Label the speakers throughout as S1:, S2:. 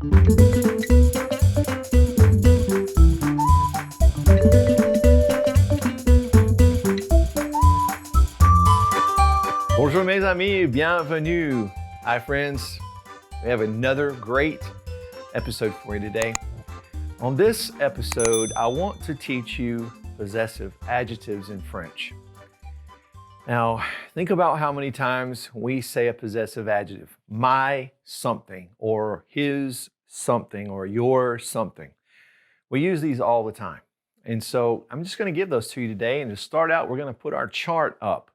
S1: Bonjour mes amis, bienvenue. Hi friends, we have another great episode for you today. On this episode, I want to teach you possessive adjectives in French. Now, think about how many times we say a possessive adjective. My something, or his something, or your something. We use these all the time. And so I'm just going to give those to you today. And to start out, we're going to put our chart up.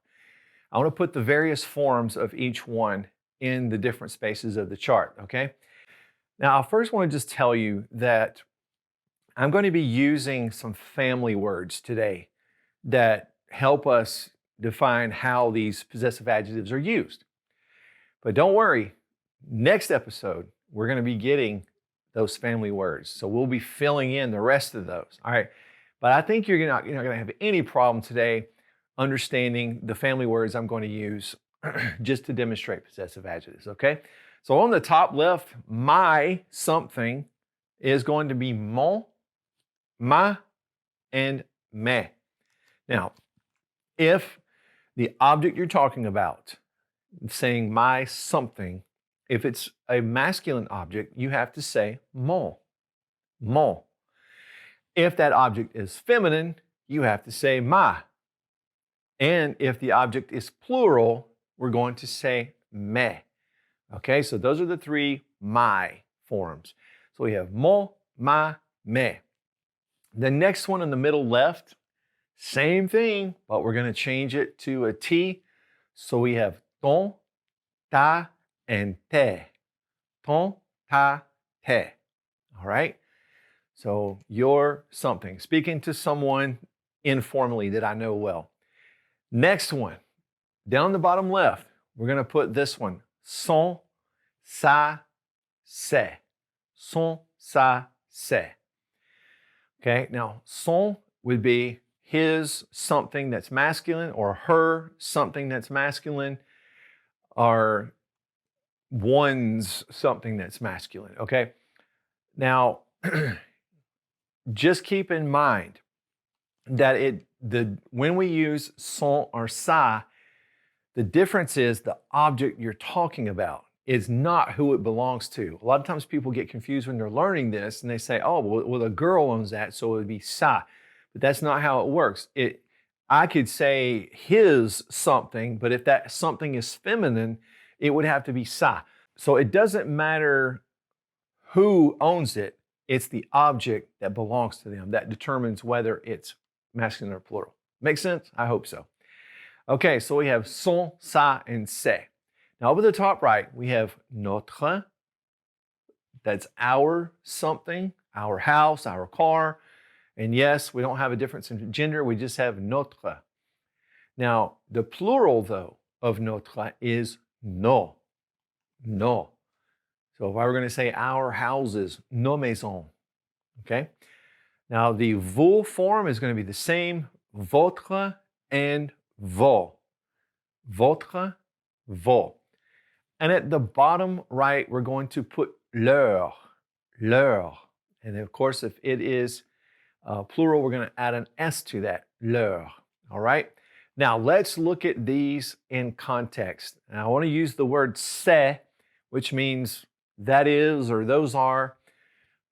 S1: I want to put the various forms of each one in the different spaces of the chart, okay? Now, I first want to just tell you that I'm going to be using some family words today that help us define how these possessive adjectives are used. But don't worry, next episode, we're going to be getting those family words. So we'll be filling in the rest of those, all right? But I think you're not going to have any problem today understanding the family words I'm going to use just to demonstrate possessive adjectives, okay? So on the top left, my something is going to be mon, ma, and mes. Now, if the object you're talking about, saying my something, if it's a masculine object, you have to say mon, mon. If that object is feminine, you have to say ma. And if the object is plural, we're going to say me. Okay, so those are the three my forms. So we have mon, ma, me. The next one in the middle left, same thing, but we're going to change it to a T. So we have ton, ta, and te. Ton, ta, te. All right? So you're something. Speaking to someone informally that I know well. Next one, down the bottom left, we're going to put this one, sont, ça, c'est. Sont, ça, c'est. Okay, now sont would be his something that's masculine, or her something that's masculine, or one's something that's masculine, okay? Now, just keep in mind that when we use sont or ça, the difference is the object you're talking about is not who it belongs to. A lot of times people get confused when they're learning this and they say, oh, well the girl owns that, so it would be ça. But that's not how it works. I could say his something, but if that something is feminine, it would have to be ça. So it doesn't matter who owns it, it's the object that belongs to them that determines whether it's masculine or plural. Make sense? I hope so. Okay, so we have sont, ça, and c'est. Now over the top right, we have notre. That's our something, our house, our car. And yes, we don't have a difference in gender, we just have notre. Now, the plural, though, of notre is nos. Nos. So if I were going to say our houses, nos maisons. Okay? Now, the vous form is going to be the same, votre and vos. Votre, vos. And at the bottom right, we're going to put leur, leur. And of course, if it is plural, we're going to add an S to that, leur. All right? Now, let's look at these in context. And I want to use the word c'est, which means that is or those are.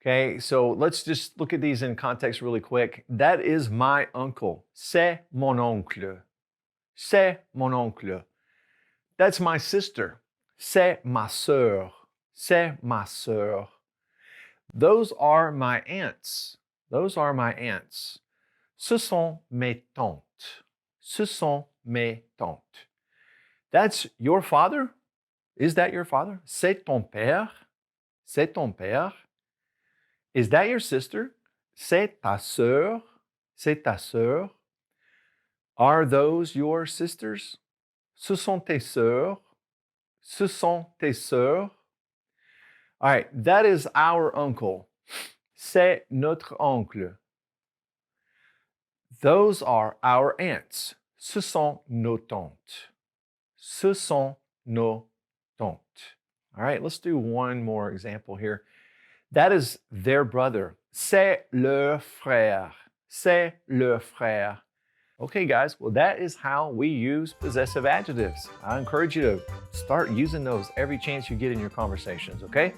S1: Okay, so let's just look at these in context really quick. That is my uncle. C'est mon oncle. C'est mon oncle. That's my sister. C'est ma sœur. C'est ma sœur. Those are my aunts. Those are my aunts. Ce sont mes tantes. Ce sont mes tantes. That's your father? Is that your father? C'est ton père? C'est ton père? Is that your sister? C'est ta sœur? C'est ta sœur? Are those your sisters? Ce sont tes sœurs? Ce sont tes sœurs? All right, that is our uncle. C'est notre oncle. Those are our aunts. Ce sont nos tantes. Ce sont nos tantes. All right, let's do one more example here. That is their brother. C'est leur frère. C'est leur frère. Okay, guys, well, that is how we use possessive adjectives. I encourage you to start using those every chance you get in your conversations, okay?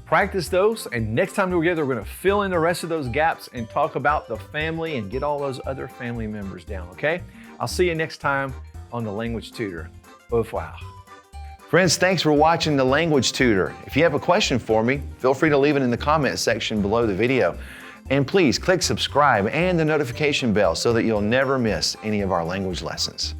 S1: Practice those, and next time we're together, we're gonna fill in the rest of those gaps and talk about the family and get all those other family members down, okay? I'll see you next time on the Language Tutor. Au revoir. Friends, thanks for watching the Language Tutor. If you have a question for me, feel free to leave it in the comment section below the video. And please click subscribe and the notification bell so that you'll never miss any of our language lessons.